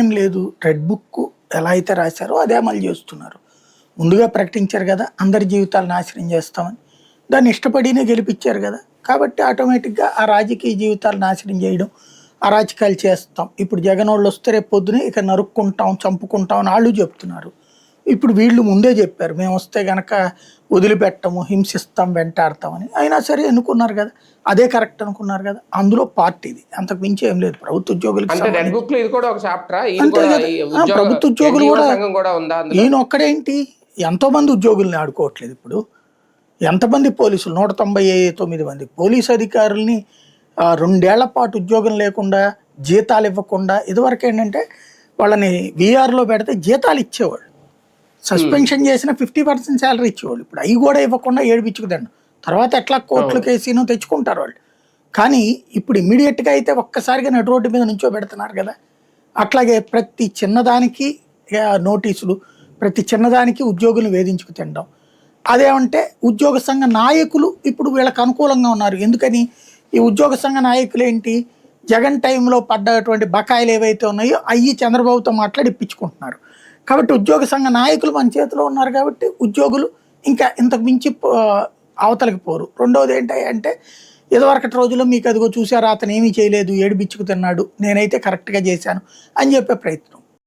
ఏం లేదు. Red book ఎలా అయితే రాశారో అదే అమలు చేస్తున్నారు. ముందుగా ప్రకటించారు కదా, అందరి జీవితాలు నాశనం చేస్తామని. దాన్ని ఇష్టపడినే గెలిపించారు కదా. కాబట్టి ఆటోమేటిక్గా ఆ రాజకీయ జీవితాలు నాశనం చేయడం, అరాచకాలు చేస్తాం. ఇప్పుడు జగనోళ్ళు వస్తే రేపు పొద్దునే ఇక నరుక్కుంటాం, చంపుకుంటాం అని వాళ్ళు చెప్తున్నారు. ఇప్పుడు వీళ్ళు ముందే చెప్పారు, మేము వస్తే గనక వదిలిపెట్టము, హింసిస్తాం, వెంటాడతామని. అయినా సరే ఎన్నుకున్నారు కదా, అదే కరెక్ట్ అనుకున్నారు కదా. అందులో పార్టీది, అంతకు మించి ఏం లేదు. ప్రభుత్వ ఉద్యోగులకి అంటే రెడ్ బుక్ లో ఇది కూడా ఒక చాప్టరా? అంతే కదా. ప్రభుత్వ ఉద్యోగులు కూడా కూడా ఉందా అందులో? ఈయన ఒక్కడేంటి, ఎంతో మంది ఉద్యోగుల్ని ఆడుకోవట్లేదు. ఇప్పుడు ఎంతమంది పోలీసులు, 199 మంది పోలీసు అధికారుల్ని 2 ఏళ్ల పాటు ఉద్యోగం లేకుండా, జీతాలు ఇవ్వకుండా, ఇదివరకు ఏంటంటే వాళ్ళని వీఆర్లో పెడితే జీతాలు ఇచ్చేవాళ్ళు, సస్పెన్షన్ చేసిన 50% శాలరీ ఇచ్చేవాళ్ళు. ఇప్పుడు అవి కూడా ఇవ్వకుండా ఏడిపించుకుదండి. తర్వాత ఎట్లా కోర్టులు కేసీను తెచ్చుకుంటారు వాళ్ళు. కానీ ఇప్పుడు ఇమ్మీడియట్గా అయితే ఒక్కసారిగా నటు రోడ్డు మీద నుంచో పెడుతున్నారు కదా. అట్లాగే ప్రతి చిన్నదానికి నోటీసులు, ప్రతి చిన్నదానికి ఉద్యోగులను వేధించుకు తినడం. అదేమంటే ఉద్యోగ సంఘ నాయకులు ఇప్పుడు వీళ్ళకి అనుకూలంగా ఉన్నారు. ఎందుకని, ఈ ఉద్యోగ సంఘ నాయకులు ఏంటి, జగన్ టైంలో పడ్డటువంటి బకాయిలు ఏవైతే ఉన్నాయో అవి చంద్రబాబుతో మాట్లాడి ఇప్పించుకుంటున్నారు. కాబట్టి ఉద్యోగ సంఘ నాయకులు మన చేతిలో ఉన్నారు కాబట్టి ఉద్యోగులు ఇంకా ఇంతకు మించి అవతలకి పోరు. రెండవది ఏంటంటే, ఇదివరకటి రోజుల్లో మీకు అదిగో చూసారా, అతను ఏమీ చేయలేదు, ఏడు బిచ్చుకు తిన్నాడు, నేనైతే కరెక్ట్గా చేశాను అని చెప్పే ప్రయత్నం.